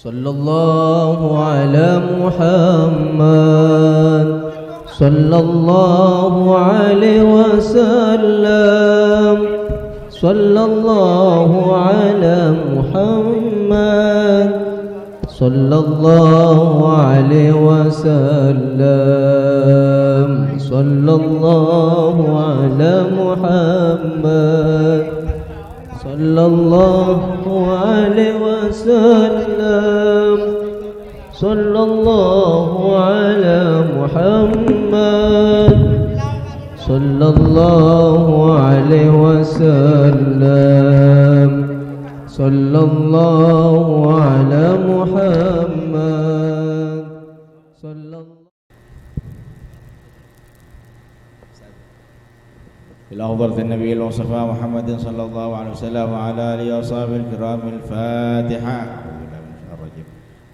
صلى الله على محمد صلى الله عليه وسلم صلى الله على محمد صلى الله عليه وسلم صلى الله على محمد صلى الله عليه وسلم صلى الله على محمد صلى الله عليه وسلم صلى الله على محمد صلى الله. إلى حضرة النبي المصطفى محمد صلى الله عليه وسلم وعلى آله وصحبه الكرام الفاتحة.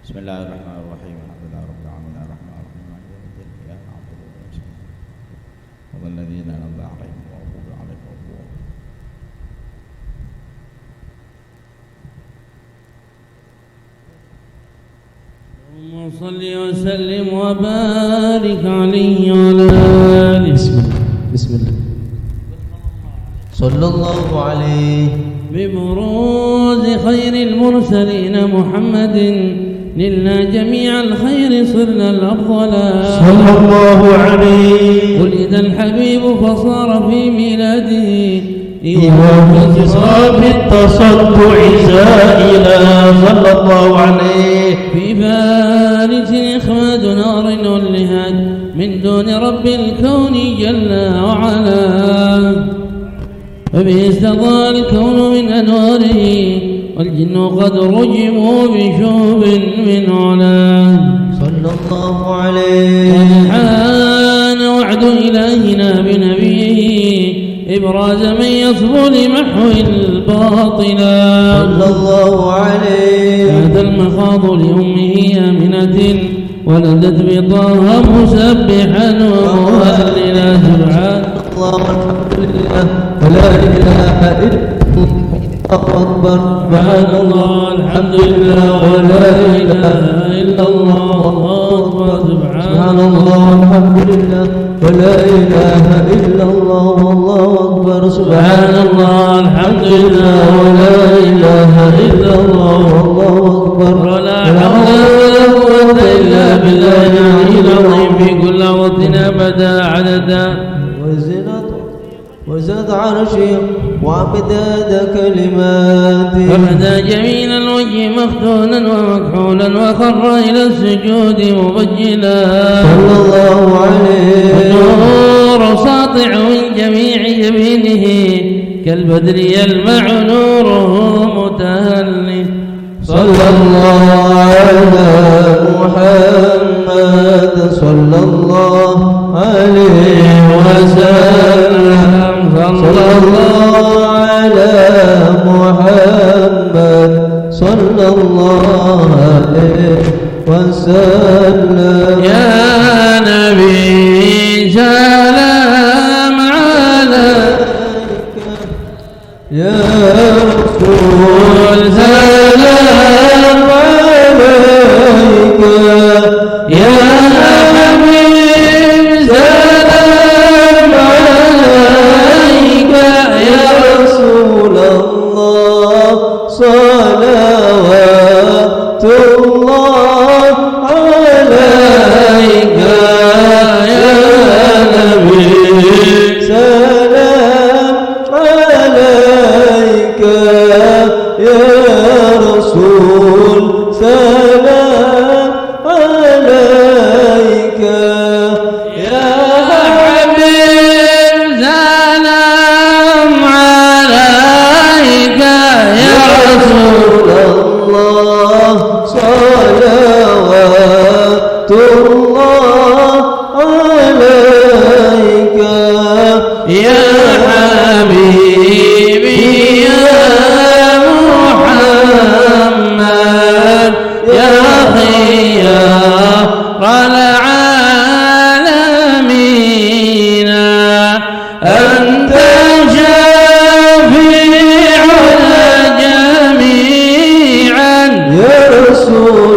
بسم الله الرحمن الرحيم. الحمد لله رب العالمين الرحمن الرحيم مالك يوم الدين إياك نعبد وإياك نستعين الذين أنعمت عليهم غير المغضوب عليهم ولا الضالين. اللهم صل وسلم وبارك عليه وعلى آله. بسم الله صلى الله عليه. ببروز خير المرسلين محمد نلنا جميع الخير صرنا الأفضل صلى الله عليه. ولد الحبيب فصار في ميلاده إمام اتصاب التصدع زائلا صلى الله عليه. في فارس إخماد نار ولهاد من دون رب الكون جل وعلا فبه استضاء الكون من أنواره والجن قد رجموا بشوب من علاه صلى الله عليه. قد حان وعد إلهنا بنبيه إبراز من يصبو لمحو الباطل صلى الله عليه. هذا المخاض لأمه آمنة ولدت بطه مسبحا ومهللا سبحان الله والحمد لله ولا إله إلا الله أكبر. سبحان الله الحمد لله ولا إله إلا الله أكبر. سبحان الله والحمد لله ولا إله إلا الله والله أكبر. سبحان الله الحمد لله ولا إله إلا الله والله أكبر. ولا حول ولا قوة إلا بالله العلي العظيم في كل وقت أبدا عددا وزاد عرشي ومداد كلماتي فبدا جميل الوجه مختونا ومكحولا وخر إلى السجود مبجلا صلى الله عليه. والنور ساطع من جميع جبينه كالبدر يلمع نوره متهلي صلى الله على محمد صلى الله عليه وسلم صلى الله على محمد صلى الله عليه وسلم. يا نبي سلام عليك يا رسول سلام عليك يا حبيب سلام عليك يا رسول الله صلوات الله عليك يا نبي سلام عليك يا رسول سلام عليك يا حبيب سلام عليك يا رسول الله صلوات الله عليك يا حبيبي يا محمد يا خيار العالمين أنت شفيع الجميع يا رسول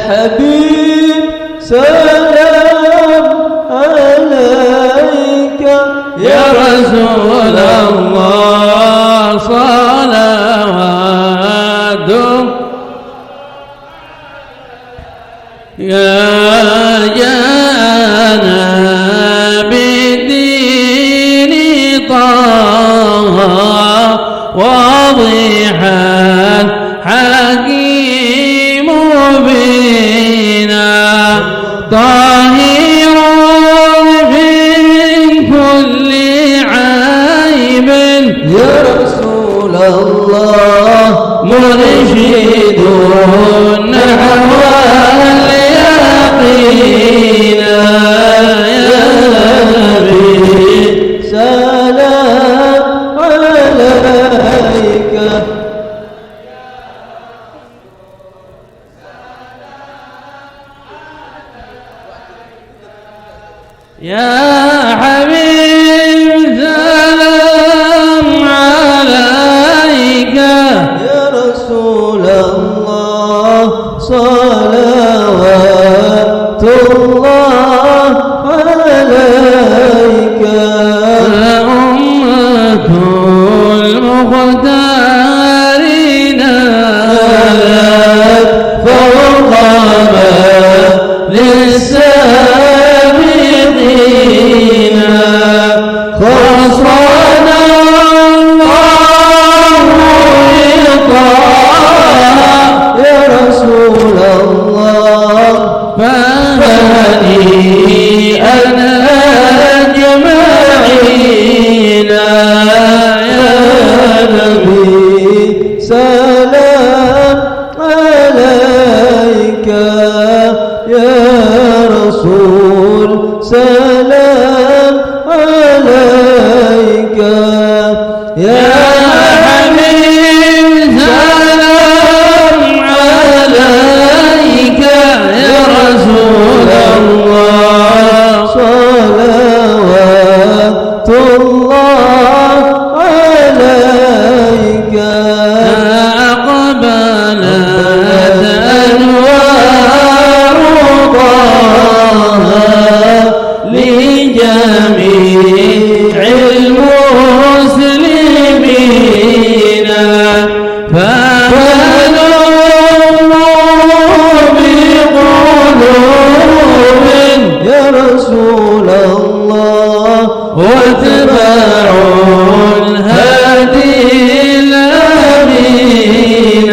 حبيب سلام عليك يا رسول الله صلوات يا جانا بالدين طه واضحا حكيم بنا طاهر من كل عيب يا رسول الله مرشد نحو اليقين يا نبي سلام عليك يا حبيب سلام عليك يا رسول الله صلوات الله عليك يا أمة المختار نالت فوق ما للسابقين خسرنا الله إطاعة يا رسول الله فهنيئا أجمعين يا نبي سلام عليك يا رسول سلام عليك يا حبيب سلام عليك يا رسول الله صلوات الله عليك أقبلت أنوار طه لجميع المسلمين فهلوا بقلوب يا رسول الله واتبعوا الهادي الأمين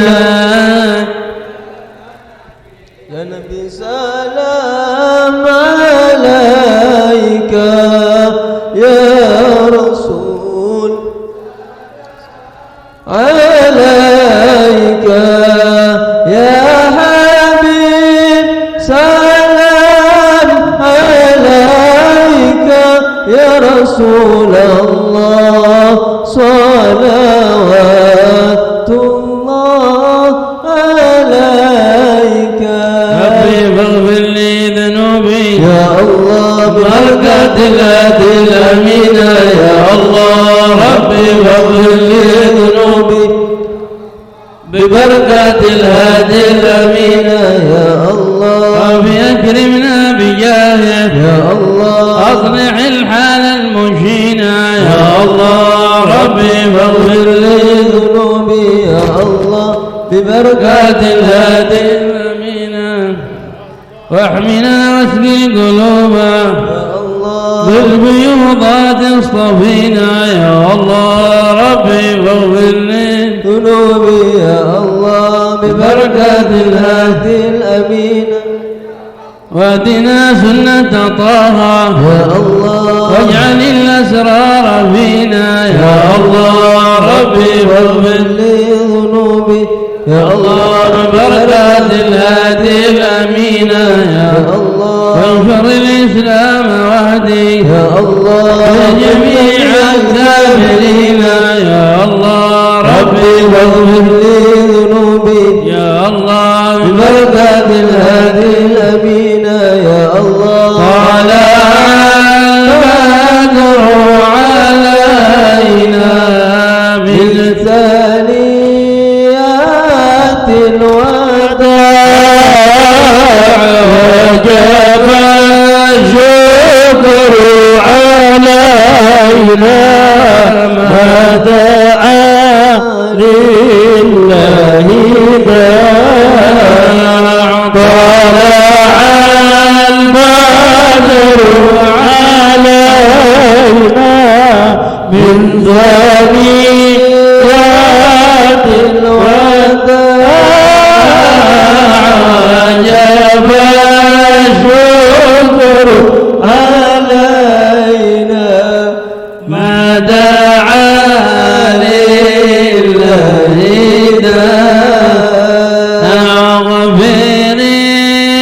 يا نبي سلام عليك يا رسول عليك يا حبيب سلام عليك يا رسول الله صلوات الله عليك ربي فاغفر لي ذنوبي يا الله بركة الهادي الأمين يا الله ربي فاغفر لي ذنوبي ببركة الهادي الأمين يا الله ربي أكرمنا بجاهه يا الله أصلح الحال المشينة يا الله ربي فاغفر لي ذنوبي يا الله ببركة الهادي الأمين واحمنا واسقي قلوبنا يا الله بالبيوضات اصطفينا يا الله ربي فاغفر لي ذنوبي يا الله ببركة الهادي الأمين واهدنا سنة طه يا الله واجعل الأسرار فينا يا الله ربي فاغفر لي ذنوبي يا الله ببركة الهادي الأمين يا الله وانشر الإسلام واهدي يا الله جميع الكافرين يا الله ربي واغفر لي ذنوبي يا الله ببركة الهادي الأمين يا الله قال أدعو علينا بالتاليات الوداع وجب الشكر علينا ما دعا لله داع طلع البدر علينا من ثنيات الوداع وجب الشكر علينا ما دعا لله داع اغفر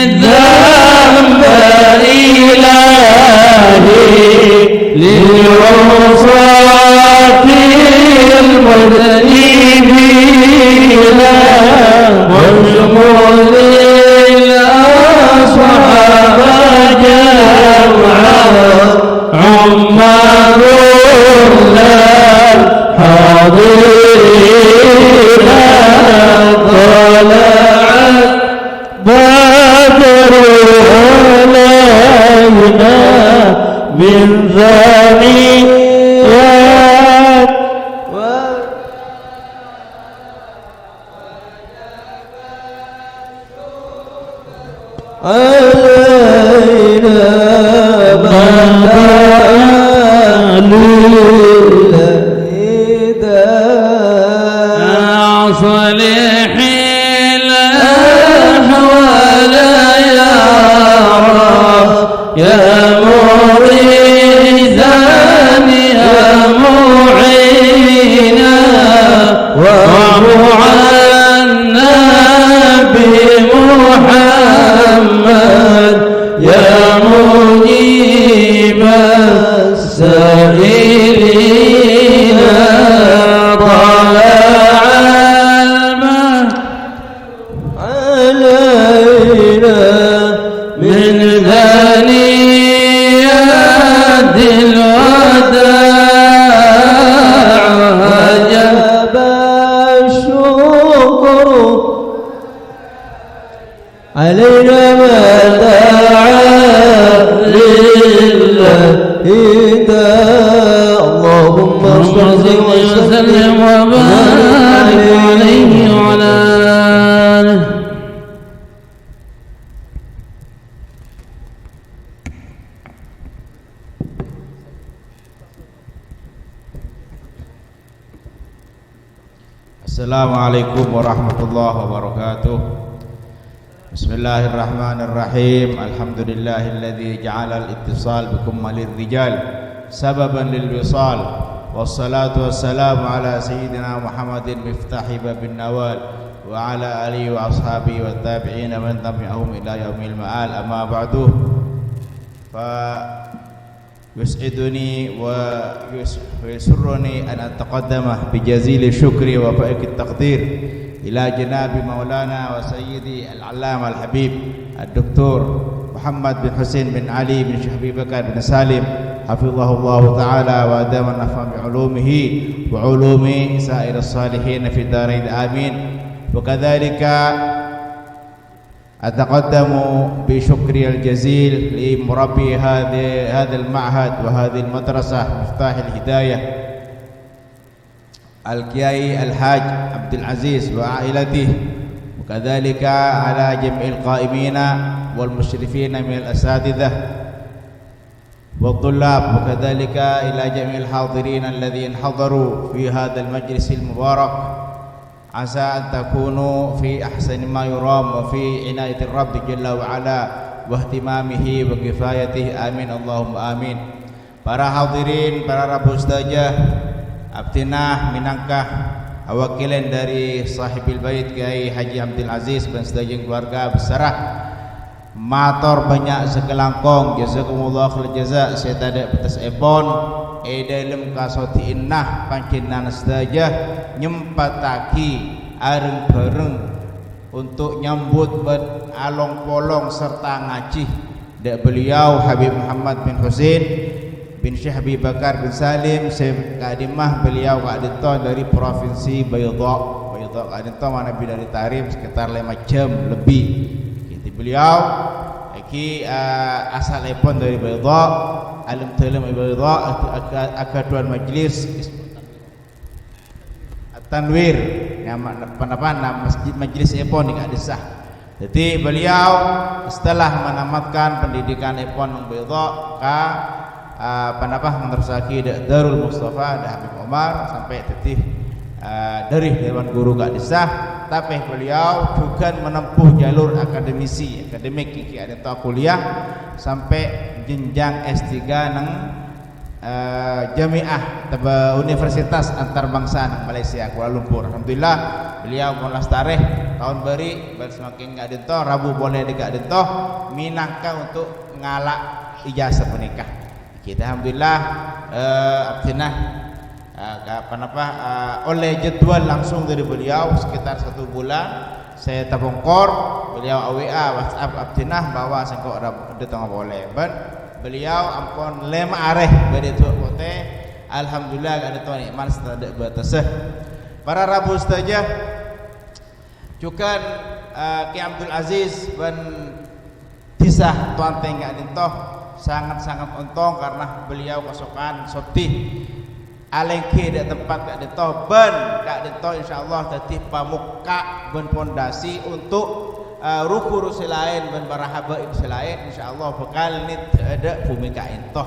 الذنب إلهي للعصاة المذنبين واشمل الأصحاب جمعا عمار الحاضرين طلعت بدر علينا من ثنيات علينا ما دعا لله داع صالح الأحوال يا رب يا مغيثا يا معينا واعف عنا بمحمد يا مجيب السائلين طلع المهد علينا من ثنيات الوداع وجب الشكر علينا ما دعا لله داع اللهم صل وسلم وبارك عليه وعلى آله. Assalamualaikum warahmatullahi wabarakatuh. Bismillahirrahmanirrahim. Alhamdulillahilladzi ja'ala al-ittisal bikummalil rijal sababan lil wisal. Wassalatu wassalamu ala sayyidina Muhammadin miftahi babin nawal wa ala alihi wa ashabihi wa tabi'ina man tabi'ahum ila yaumil ma'al. Amma ba'du. يسعدني ويسرني أن أتقدم بجزيل الشكر وفائق التقدير إلى جناب مولانا وسيدي العلامة الحبيب الدكتور محمد بن حسين بن علي بن شهبي بكر بن سالم حفظه الله تعالى وأدام النفع بعلومه وعلوم سائر الصالحين في الدارين آمين. وكذلك أتقدم بشكري الجزيل لمربي هذا المعهد وهذه المدرسة مفتاح الهداية الكياي الحاج عبد العزيز وعائلته، وكذلك على جميع القائمين والمشرفين من الأساتذة والطلاب، وكذلك إلى جميع الحاضرين الذين حضروا في هذا المجلس المبارك. عسى أن تكونوا في أحسن ما يرام وفي عناية الرب جل وعلا واهتمامه وكفايته آمين اللهم آمين. Para hadirin, para rabu ustazah, abtinah minangkah awakilan dari sahibil bait Kiai Haji Abdul Aziz dan sedaya keluarga besar. Matur banyak sekelangkong, jazakumullah khair jaza. Saya tadi atas epon dalam kasoti innah panjenengan sedaya nyempataki areng bareng untuk nyambut along polong serta ngaji dak beliau Habib Muhammad bin Husain bin Syahbi Bakar bin Salim kadimah beliau kadito dari provinsi Bayadha Kadito mana dari Tarim sekitar 5 jam lebih Jadi beliau iki asalipun dari Baydha, alim talim Baydha, akaduan majlis Tanwir, nama masjid majlis ipon di Desah. Jadi beliau setelah menamatkan pendidikan ipon ng Baydha ka menerusaki Darul Mustafa dan Habib Omar sampai tetih dari Dewan Guru Kak Desah. Tapi beliau juga menempuh jalur akademik iki ada kuliah sampai jenjang S3 nang Jamiah Universitas Antarbangsa nang Malaysia Kuala Lumpur. Alhamdulillah beliau mulas tarikh tahun beri semakin gak dento Rabu boleh di gak dento minangka untuk ngalak ijazah menikah. Kita alhamdulillah abdinah oleh jadwal langsung dari beliau sekitar 1 bulan saya tabongkor beliau AWA WhatsApp abdinah bahwa sengkok ada tengah boleh beliau ampun lema areh beri tu pote alhamdulillah ada tu nikmat setada batasah para Rabu saja juga Ki Abdul Aziz ban Desah tuan tengah dintoh sangat-sangat untung karena beliau kesukaan sotih alengke di tempat kak dintoh ben kak dintoh insyaallah tadi pamuka ben pondasi untuk ruku rusilain dan para habaib selain insyaallah bakal nit ada fumika intoh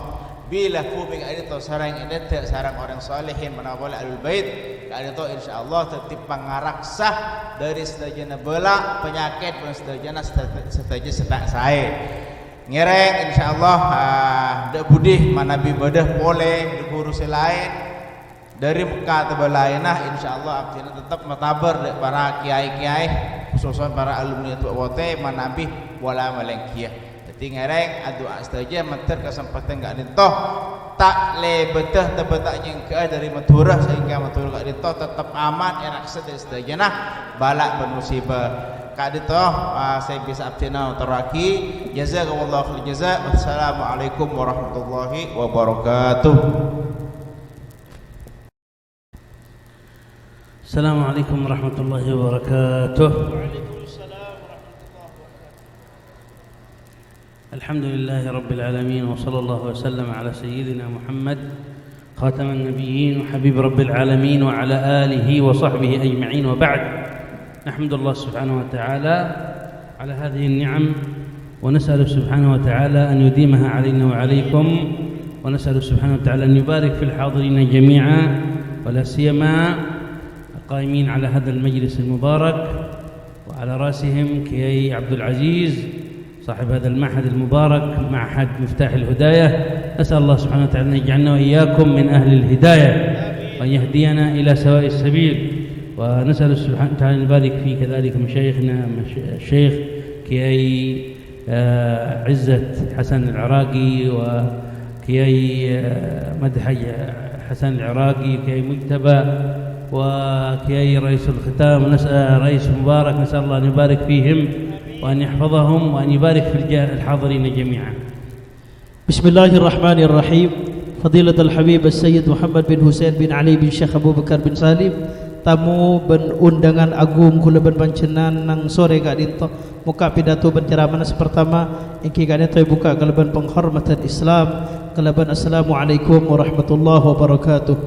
bila fumika itu sarang ada sarang orang salihin manawala alul bait kalau itu insyaallah tetap pangaraksa dari sedajana bela penyakit dan sedajana setaja setak saya ngereng insyaallah dak budih manabi badah boleh ruku rusilain dari Mekah tebalainah insyaallah abdina tetap matabar para kiai-kiai khususan para alumni itu wote manabi wala malengkiah. Jadi ngereng adu astaja menter kesempatan gak dintoh tak le betah tebetak nyengka dari Madura sehingga Madura gak dintoh tetap aman enak sedih sedajana balak bermusibah. Kak dintoh saya bisa abdina teraki jazakallahu khair jazaa. Wassalamualaikum warahmatullahi wabarakatuh. السلام عليكم ورحمة الله وبركاته. وعليكم السلام ورحمة الله وبركاته. الحمد لله رب العالمين وصلى الله وسلم على سيدنا محمد خاتم النبيين وحبيب رب العالمين وعلى آله وصحبه أجمعين وبعد. نحمد الله سبحانه وتعالى على هذه النعم ونسأل سبحانه وتعالى أن يديمها علينا وعليكم ونسأل سبحانه وتعالى أن يبارك في الحاضرين جميعا ولا سيما القائمين على هذا المجلس المبارك وعلى رأسهم كي عبد العزيز صاحب هذا المعهد المبارك معهد مفتاح الهداية. أسأل الله سبحانه وتعالى أن يجعلنا وإياكم من أهل الهداية وأن يهدينا إلى سواء السبيل. ونسأل سبحانه وتعالى أن يبارك في كذلك مشايخنا الشيخ كي عزة حسن العراقي وكي مدحج حسن العراقي كي مجتبى وكي رئيس الختام رئيس مبارك نسأل الله أن يبارك فيهم وأن يحفظهم وأن يبارك في الحاضرين جميعا. بسم الله الرحمن الرحيم. فضيلة الحبيب السيد محمد بن حسين بن علي بن Syekh Abu Bakar bin Salim, tamu ben undangan agung kula ben pancenan nang sore gak dinto muka pidato penceramah pertama ingki gak dinto buka kalaban penghormatan Islam kalaban assalamualaikum warahmatullahi wabarakatuh.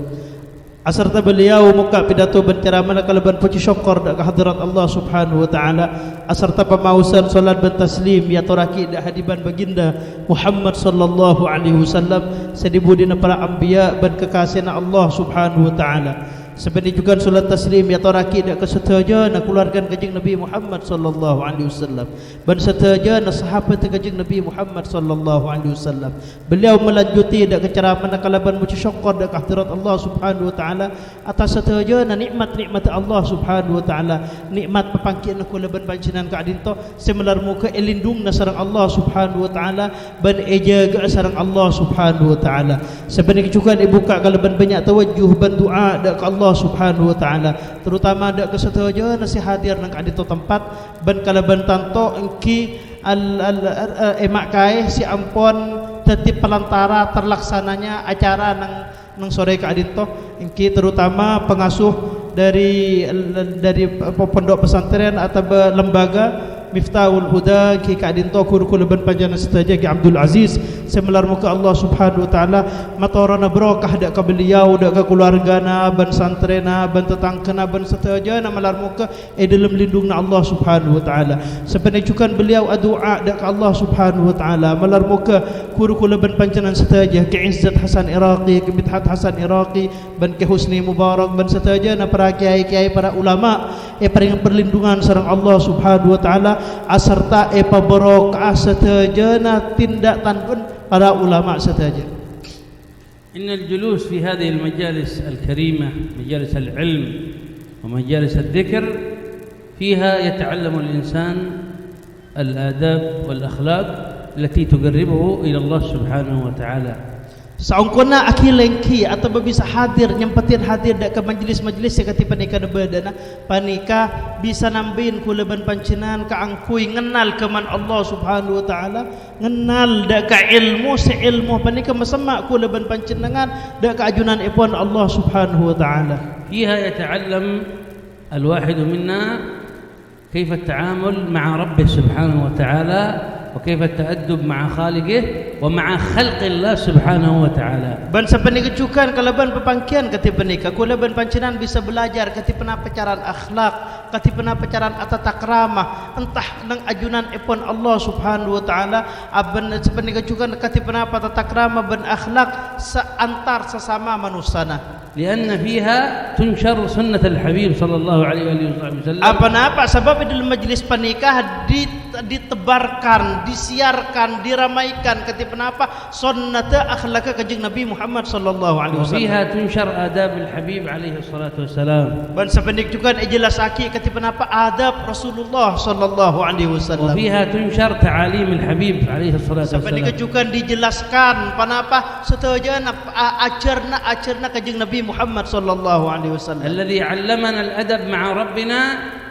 Aserta beliau muka pidato penceramah kalaban puji syukur dak kehadirat Allah Subhanahu wa taala aserta pemausan salat ben taslim ya toraki dak hadiban baginda Muhammad sallallahu alaihi wasallam sedibudina para anbiya ben kekasihna Allah Subhanahu wa taala. Sebenarnya juga salat taslim ya toraki dak kesetujuan nak keluarkan kanjeng Nabi Muhammad sallallahu alaihi wasallam ban setujuan sahabat kanjeng Nabi Muhammad sallallahu alaihi wasallam. Beliau melanjuti dak ceramah kalaban puji syukur dak kehadirat Allah Subhanahu wa taala atas setujuan nikmat-nikmat Allah Subhanahu wa taala, nikmat pepangkian kula ban panjenengan ka adinto semelar muka elindung sareng Allah Subhanahu wa taala ban ejaga sareng Allah Subhanahu wa taala. Sebenarnya juga dibuka kalaban banyak tawajjuh ban doa dak Allah Subhanahu wa taala, terutama dak kesetujuan si hadir nang adito tempat ban kalaban tanto engki emak kae si ampon tetip pelantara terlaksananya acara nang sore ka adito engki terutama pengasuh dari pondok pesantren atau lembaga Miftahul Huda ki kadin to kur kulaban panjana setaja ki Abdul Aziz semelar muka Allah Subhanahu wa taala matorana berkah dak ka beliau dak ka keluargana ban santrena ban tetangkena ban setaja na melar muka dalam lindungna Allah Subhanahu wa taala sepenecukan beliau doa dak ka Allah Subhanahu wa taala melar muka kur kulaban panjana setaja ki Izzat Hasan Iraqi ki Midhat Hasan Iraqi ban ki Husni Mubarak ban setaja na para kiai-kiai para ulama paring perlindungan sareng Allah Subhanahu wa taala aserta pabarokah setajana tindakan pun para ulama setaja. إن الجلوس في هذه المجالس الكريمة مجالس العلم ومجالس الذكر فيها يتعلم الإنسان الآداب والأخلاق التي تقربه إلى الله سبحانه وتعالى. Saungkona akilengki atau bisa hadir nyempatin hadir dak ke majlis-majlis sekati panika bedana panika bisa nambin kulaban pancenan ka angkui ngenal keman Allah Subhanahu wa taala ngenal dak ka ilmu seilmu panika masamma kulaban pancenengan dak ka ajunan ipun Allah Subhanahu wa taala. فيها يتعلم الواحد منا كيف التعامل مع ربه سبحانه وتعالى وكيف التأدب مع خالقه ومع خلق الله سبحانه وتعالى. Ban sapenika cukan kalaban pepangkian kati penika kulaban pancenan bisa belajar kati pena pacaran akhlak kati pena pacaran atatakrama entah nang ajunan ipun Allah Subhanahu wa taala aban sapenika cukan kati pena atatakrama ban akhlak antar sesama manusana. لأن فيها تنشر سنة الحبيب صلى الله عليه وسلم. Apa sebab dalam majlis panikah ditebarkan, disiarkan, diramaikan ketika apa sunnah akhlak kanjeng Nabi Muhammad sallallahu alaihi wasallam. وفيها تنشر آداب الحبيب عليه الصلاة والسلام. Dan sependik juga jelasaki ketika apa adab Rasulullah sallallahu alaihi wasallam. وفيها تنشر تعاليم الحبيب عليه الصلاة والسلام. Sependik juga dijelaskan panapa setajana ajarna kanjeng Nabi Muhammad sallallahu alaihi wasallam. الذي علمنا الأدب مع ربنا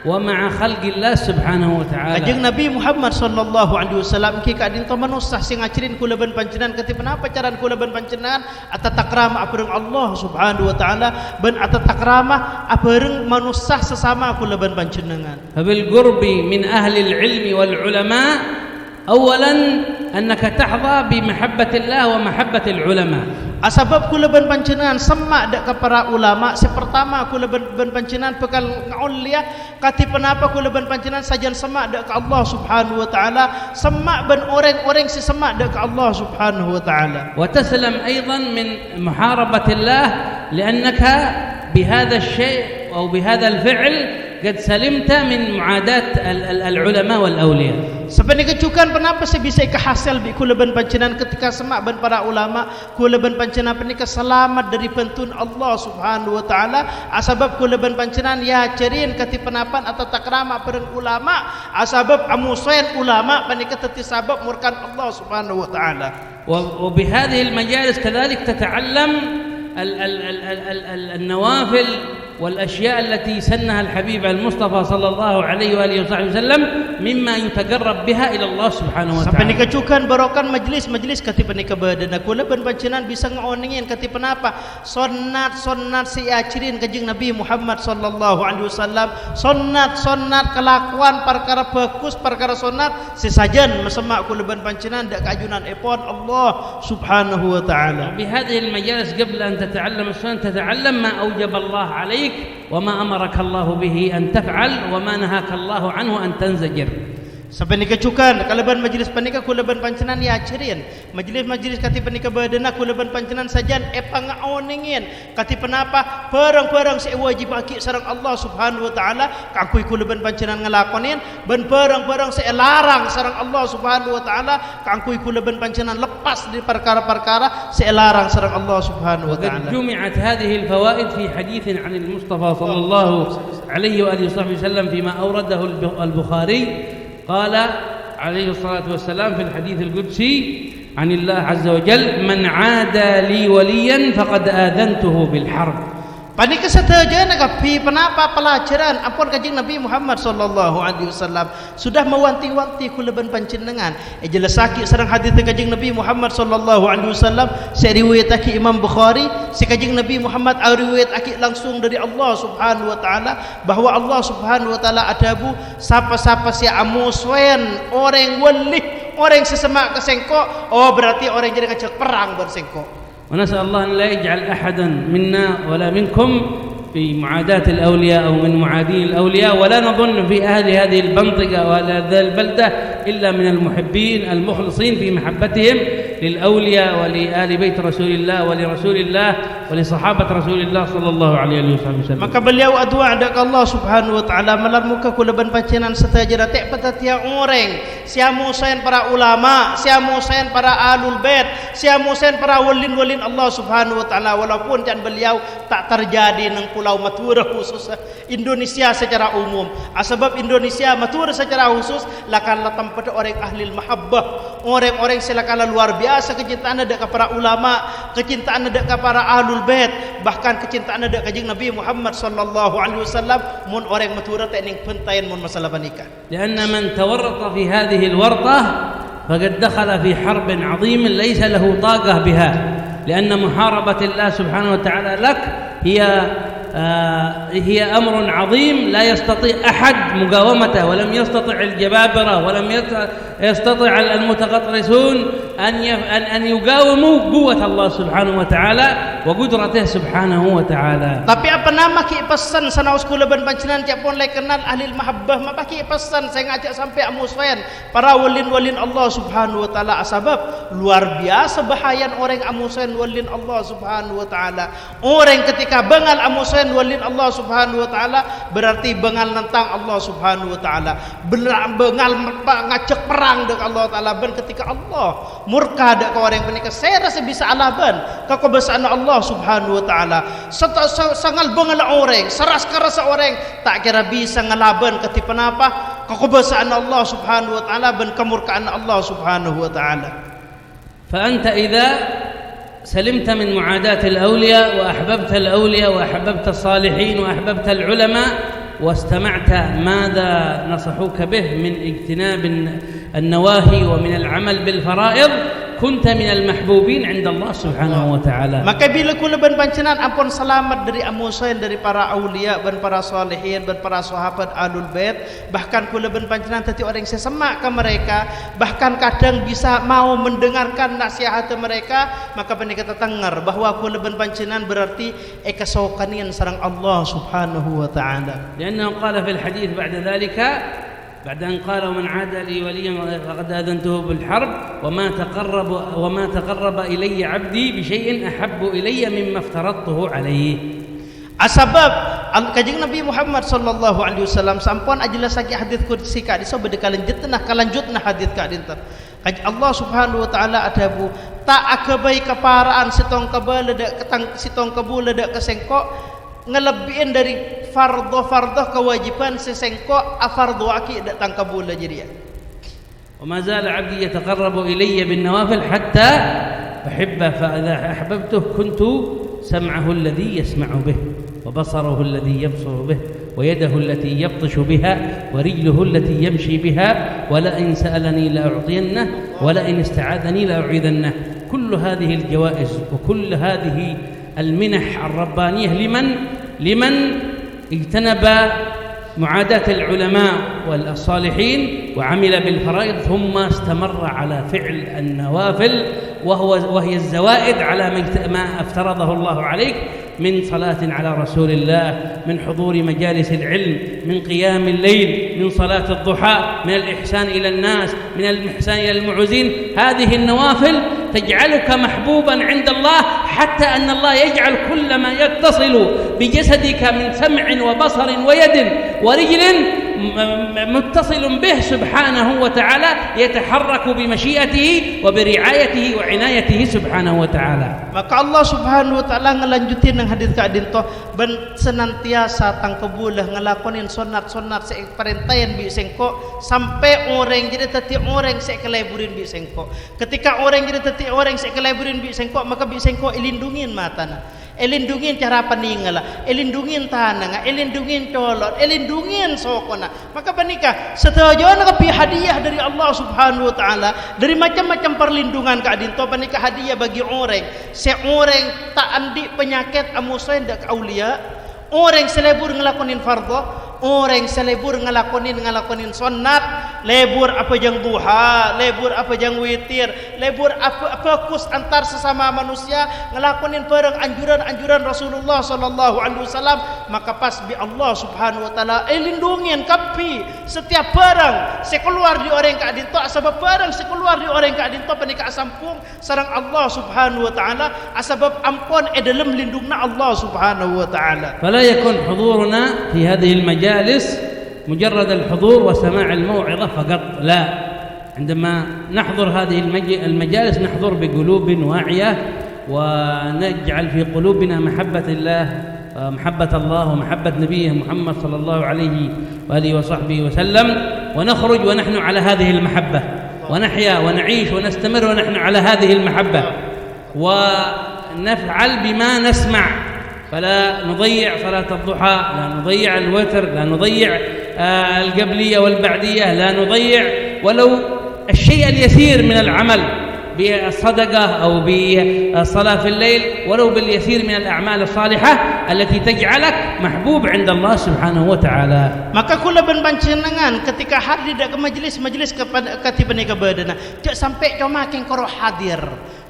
ومع خلق الله سبحانه وتعالى. Kanjeng Nabi Muhammad sallallahu alaihi wasallam ki kadin to manusah sing ngacirin kulaban pancenan ketika napa caran kulaban pancenan atatakrama apeung Allah Subhanahu wa taala ben atatakrama apeung manusah sesama kulaban pancenengan. فبالقرب من أهل العلم والعلماء أولا أنك تحظى بمحبة الله ومحبة العلماء. Asbab kulaban pancenan semak dak ka para ulama sepertama kulaban pancenan bekal ngaulia kati penapa kulaban pancenan sajan semak dak ka Allah Subhanahu wa taala semak ban orang-orang si semak dak ka Allah Subhanahu wa taala. وتسلم أيضا من محاربة الله لأنك بهذا الشيء أو بهذا الفعل قد سلمت من معاداة العلماء والأولياء. Sebenarnya kecukan kenapa saya bisa kehasil bi kulaban pancenan ketika semak ban para ulama kulaban pancenan penika selamat dari pentun Allah Subhanahu wa taala asbab kulaban pancenan ya cerin kati penapan atau takrama pereng ulama asbab amusain ulama penika teti sabab murkan Allah Subhanahu wa taala. وبهذه المجالس كذلك تتعلم النوافل والأشياء التي سنها الحبيب المصطفى صلى الله عليه وآله وسلم مما يتقرب بها إلى الله سبحانه وتعالى. Sampai nikacukan barokan majlis-majlis katipa nika badana kula ban pancenan bisa ngaonengin katipa napa sunnat si acirin kanjeng Nabi Muhammad sallallahu alaihi wasallam sunnat kelakuan perkara bagus perkara sunnat sesajan mesemak kula ban pancenan dak kajunan epon Allah Subhanahu wa taala. بهذه المجالس قبل أن تتعلم السنة تتعلم ما أوجب الله عليك وما أمرك الله به أن تفعل وما نهاك الله عنه أن تنزجر. Sampai nikacukan kalaban majlis panika kulaban pancenan ya cerin majlis kati panika badana kulaban pancenan sajan pangaonengin kati penapa perang se wajib aki sareng Allah Subhanahu wa taala kakui kulaban pancenan ngalakonin ben perang se larang sareng Allah Subhanahu wa taala kakui kulaban pancenan lepas dari perkara-perkara se larang sareng Allah Subhanahu wa taala. جمعت هذه الفوائد في حديث عن المصطفى صلى الله عليه وآله وسلم فيما أورده البخاري قال عليه الصلاة والسلام في الحديث القدسي عن الله عز وجل من عادى لي وليا فقد آذنته بالحرب. Panika sateja nagapi penapa pelajaran ampun kanjeng Nabi Muhammad sallallahu alaihi wasallam sudah mewanti-wanti kulaban panjenengan. Jelas sakit sareng hadis kanjeng Nabi Muhammad sallallahu alaihi wasallam riwayat Imam Bukhari, si kanjeng Nabi Muhammad riwayat langsung dari Allah Subhanahu wa taala bahwa Allah Subhanahu wa taala adabu siapa-siapa si amuswen orang wali orang sesemak kesengko, oh berarti orang jadi ngajak perang bersengko. ونسأل الله أن لا يجعل أحدا منا ولا منكم في معاداة الأولياء أو من معادين الأولياء، ولا نظن في أهل هذه المنطقة وهذه البلدة إلا من المحبين المخلصين في محبتهم للأولياء ولآل بيت رسول الله ولرسول الله ولصحابة رسول الله صلى الله عليه وسلم. Maka beliau adua ada ke Allah Subhanahu wa taala melar muka kulaban pancenan setajara tek patatia orang siamu sayan para ulama, siamu sayan para alul bait, siamu sayan para walin-walin Allah Subhanahu wa taala, walaupun kan beliau tak terjadi nang Pulau Madura khusus Indonesia secara umum. Sebab Indonesia Madura secara khusus lakanlah tempat orang ahli mahabbah, orang-orang selakala luar biasa kecintaan ada ke para ulama, kecintaan ada ke para ahlul bait, bahkan kecintaan ada ke Nabi Muhammad sallallahu alaihi wasallam. Mun orang Madura tak ning pentayan mun masalah pernikahan. لأن من تورط في هذه الورطة فقد دخل في حرب عظيم ليس له طاقة بها، لأن محاربة الله سبحانه وتعالى لك هي أمر عظيم لا يستطيع أحد مقاومته، ولم يستطع الجبابرة ولم يستطع المتغطرسون أن يقاوموا قوة الله سبحانه وتعالى وقدرته سبحانه وتعالى. Tapi apa nama ki pesan sanaus kula ban pancenan cak pun lai kenal ahli mahabbah maka ki pesan saya ngajak sampai amuswen para walin-walin Allah Subhanahu wa taala, sebab luar biasa bahayan orang amuswen walin Allah Subhanahu wa taala. Orang ketika bengal amuswen walin Allah Subhanahu wa taala berarti bengal nentang Allah Subhanahu wa taala, bengal ngajak perang dengan Allah taala. Ben ketika Allah murka ada ke orang penikah saya rasa bisa alaban kekebesaan Allah Subhanahu wa taala. Sangal bengal orang seras kerasa orang tak kira bisa ngelaban ketipan apa kekebesaan Allah Subhanahu wa taala ben kemurkaan Allah Subhanahu wa taala. فأنت إذا سلمت من معاداة الأولياء وأحببت الأولياء وأحببت الصالحين وأحببت العلماء واستمعت ماذا نصحوك به من اجتناب النواهي ومن العمل بالفرائض كنت من المحبوبين عند الله سبحانه وتعالى. Maka bila kula ban pancenan ampun selamat dari amusain dari para aulia dan para salihin dan para sahabat alul bait, bahkan kula ban pancenan tadi orang sesemak ke mereka, bahkan kadang bisa mau mendengarkan nasihat mereka, maka benika tetengar bahwa kula ban pancenan berarti ekasokanian sareng Allah Subhanahu wa taala. لأنه قال في الحديث بعد ذلك بعد أن قال ومن عاد لي وليا فقد آذنته بالحرب وما تقرب إلي عبدي بشيء أحب إلي مما افترضته عليه. Asbab kanjeng Nabi Muhammad sallallahu alaihi wasallam sampun ajelas lagi hadis qudsi ka diso bede kalanjutna hadis ka dinten. Allah Subhanahu wa taala adabu tak akabai keparaan sitong kabala dak ketang sitong kabula dak kesengko ngelebihin dari fardu kewajiban sesengko fardu aki datang kabula jadi. وما زال عبدي يتقرب إلي بالنوافل حتى أحبه فإذا أحببته كنت سمعه الذي يسمع به وبصره الذي يبصر به ويده التي يبطش بها ورجله التي يمشي بها ولئن سألني لأعطينه ولئن استعاذني لأعيذنه. كل هذه الجوائز وكل هذه المنح الربانية لمن اجتنب معاداة العلماء والصالحين وعمل بالفرائض ثم استمر على فعل النوافل وهي الزوائد على ما افترضه الله عليك من صلاة على رسول الله، من حضور مجالس العلم، من قيام الليل، من صلاة الضحى، من الإحسان إلى الناس، من الإحسان إلى المعوزين. هذه النوافل تجعلك محبوبا عند الله حتى أن الله يجعل كل ما يتصل بجسدك من سمع وبصر ويد ورجل متصل به سبحانه وتعالى يتحرك بمشيئته وبرعايته وعنايته سبحانه وتعالى. Maka Allah Subhanahu wa taala ngelanjutin nang hadis ka dinto ben senantiasa tangkebulah ngelakonin sunat-sunat sek perintahan bi sengko sampai orang jadi tati orang sek keleburin bi sengko. Ketika orang jadi tati orang sek keleburin bi sengko maka bi sengko ilindungin matana. elindungin cara paningala, elindungin tananga, elindungin colot, elindungin sokona. Maka panika setujuan kapi hadiah dari Allah Subhanahu wa taala, dari macam-macam perlindungan ka adinto panika hadiah bagi orang. Seorang tak andi penyakit amusain dak aulia, orang selebur ngelakonin fardhu, orang selebur ngelakonin sunnat, lebur apa jang duha, lebur apa jang witir, lebur apa fokus antar sesama manusia ngelakonin perang anjuran Rasulullah sallallahu alaihi wasallam, maka pas bi Allah Subhanahu wa taala lindungin kapi setiap perang sekeluar di orang ka adinto asbab perang sekeluar di orang ka adinto panika sampung sareng Allah Subhanahu wa taala asbab ampun dalam lindungna Allah Subhanahu wa taala. فلا يكون حضورنا في هذه المجالس مجرد الحضور وسماع الموعظة فقط، لا، عندما نحضر هذه المجالس نحضر بقلوب واعية ونجعل في قلوبنا محبة الله ومحبة نبيه محمد صلى الله عليه وآله وصحبه وسلم، ونخرج ونحن على هذه المحبة، ونحيا ونعيش ونستمر ونحن على هذه المحبة، ونفعل بما نسمع، فلا نضيع صلاة الضحى، لا نضيع الوتر، لا نضيع القبلية والبعدية، لا نضيع ولو الشيء اليسير من العمل بالصدقة أو بالصلاة في الليل، ولو باليسير من الأعمال الصالحة التي تجعلك محبوب عند الله سبحانه وتعالى. Maka kula panjenengan ketika hadir ke majlis katiban kebadana, cak sampai cuma keng koro hadir.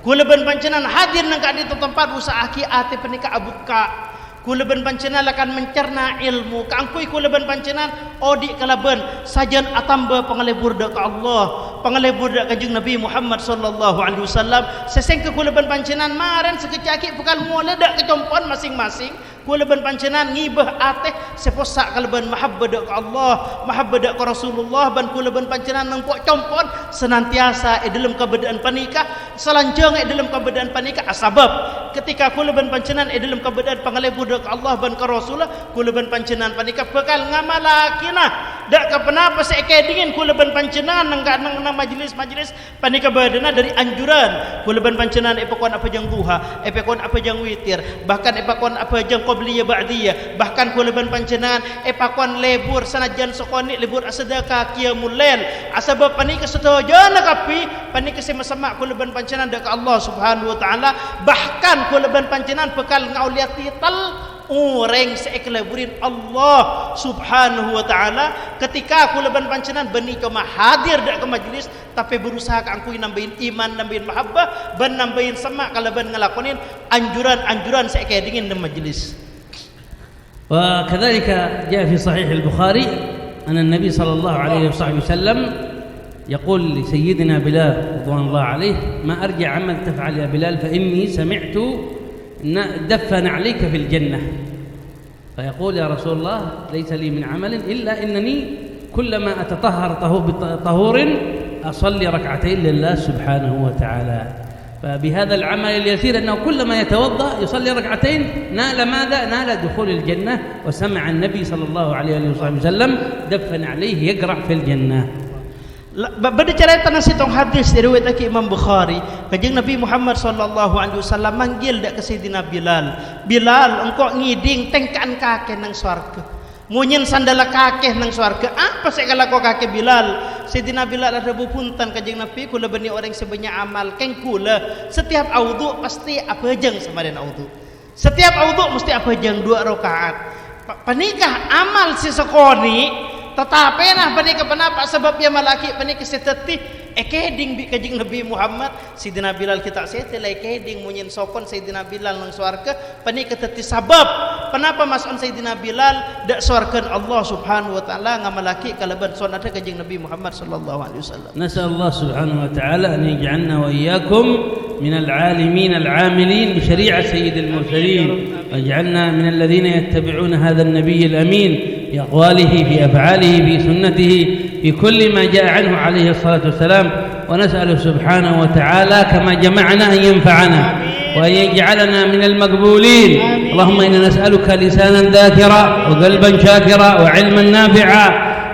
Kula panjenengan hadir nang kadi tempat usaha ki ate penika abuka. Kula panjenengan akan mencerna ilmu. Kaangkui kula panjenengan odi kalaban sajan atamba pangalebur dak ka Allah, pangalebur dak kanjeng Nabi Muhammad sallallahu alaihi wasallam. Sesengke kula panjenengan maren sekecaki bekal mule dak kecompon masing-masing. Kula panjenengan ngibah ateh seposak kalaban mahabbah dak ka Allah, mahabbah dak ka Rasulullah, ban kula panjenengan nang pok compon senantiasa dalam keadaan panika, selanjang dalam keadaan panika asbab ketika kula panjenengan dalam keadaan pangalebur dak ka Allah ban ka Rasulullah, kula panjenengan panika bekal ngamalakina dak ka penapa saeke dingin kula panjenengan nang majlis-majlis panika badana dari anjuran kula panjenengan epakon apa jang duha, epakon apa jang witir, bahkan epakon apa jang qabliyah ba'diyah, bahkan kula panjenengan epakon lebur sanajan sokoni lebur sedekah qiyamul lail asbab panika setojana kapi panika sama-sama kula panjenengan dak ka Allah Subhanahu wa taala, bahkan kula panjenengan bekal ngauliat titel orang seekeleburin Allah Subhanahu wa taala ketika kula panjenengan beni cuma hadir dak ke majlis tapi berusaha kaangkui nambahin iman, nambahin mahabbah, ban nambahin semak kalaban ngelakonin anjuran-anjuran seeke dingin di majlis. وكذلك جاء في صحيح البخاري أن النبي صلى الله عليه وسلم يقول لسيدنا بلال رضوان الله عليه: ما أرجع عمل تفعل يا بلال فإني سمعت دفن عليك في الجنة. فيقول: يا رسول الله ليس لي من عمل إلا إنني كلما أتطهر بطهور أصلي ركعتين لله سبحانه وتعالى. فبهذا العمل اليسير أنه كلما يتوضأ يصلي ركعتين نال ماذا؟ نال دخول الجنة. وسمع النبي صلى الله عليه وسلم دفن عليه يقرأ في الجنة. Bada cerita nang sitong hadis diriwayat Imam Bukhari, kanjeng Nabi Muhammad sallallahu alaihi wasallam manggil dak ke Sayyidina Bilal. Bilal, engkau ngiding tengkaan kake nang swarga. Munyin sandala kake nang swarga. Apa sek kalako kake Bilal? Sayyidina Bilal ada bupuntan kanjeng Nabi, kula bani orang sebanyak amal keng kula. Setiap audu pasti apa jeng sama dengan audu. Setiap audu mesti apa jeng 2 rakaat. Panikah amal si sekoni tetapi nah panika penapa sebabnya malaki panika seteti ekeding bi kanjeng Nabi Muhammad Sayyidina Bilal kita sete lai ekeding munyin sokon Sayyidina Bilal nang swarga panika teti sabab penapa masun Sayyidina Bilal dak swargan Allah Subhanahu wa taala ngamalaki kalaban sunnah kanjeng Nabi Muhammad sallallahu alaihi wasallam. Nas'al Allah Subhanahu wa taala an yaj'alna wa iyyakum من العالمين العاملين بشريعة سيد المرسلين، واجعلنا من الذين يتبعون هذا النبي الأمين في أقواله في أفعاله في سنته في كل ما جاء عنه عليه الصلاة والسلام. ونسأل سبحانه وتعالى كما جمعنا أن ينفعنا وأن يجعلنا من المقبولين. اللهم إنا نسألك لسانا ذاكرا وقلبا شاكرا وعلما نافعا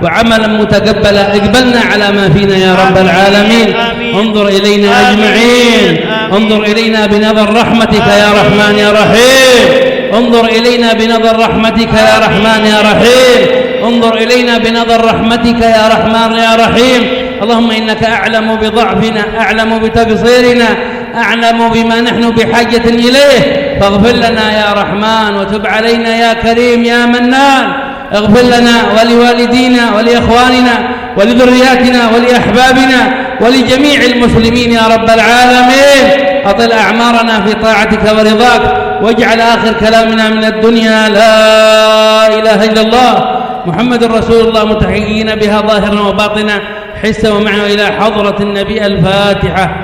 وعملا متقبلا. اقبلنا على ما فينا يا رب العالمين. انظر إلينا أجمعين انظر إلينا بنظر رحمتك يا رحمن يا رحيم انظر إلينا بنظر رحمتك يا رحمن يا رحيم انظر إلينا بنظر رحمتك يا رحمن يا رحيم اللهم إنك أعلم بضعفنا أعلم بتقصيرنا أعلم بما نحن بحاجة إليه فاغفر لنا يا رحمن وتب علينا يا كريم يا منان اغفر لنا ولوالدينا ولإخواننا ولذرياتنا ولأحبابنا ولجميع المسلمين يا رب العالمين أطل أعمارنا في طاعتك ورضاك واجعل آخر كلامنا من الدنيا لا إله إلا الله محمد رسول الله متحققين بها ظاهرا وباطنا حسا ومعنى إلى حضرة النبي الفاتحة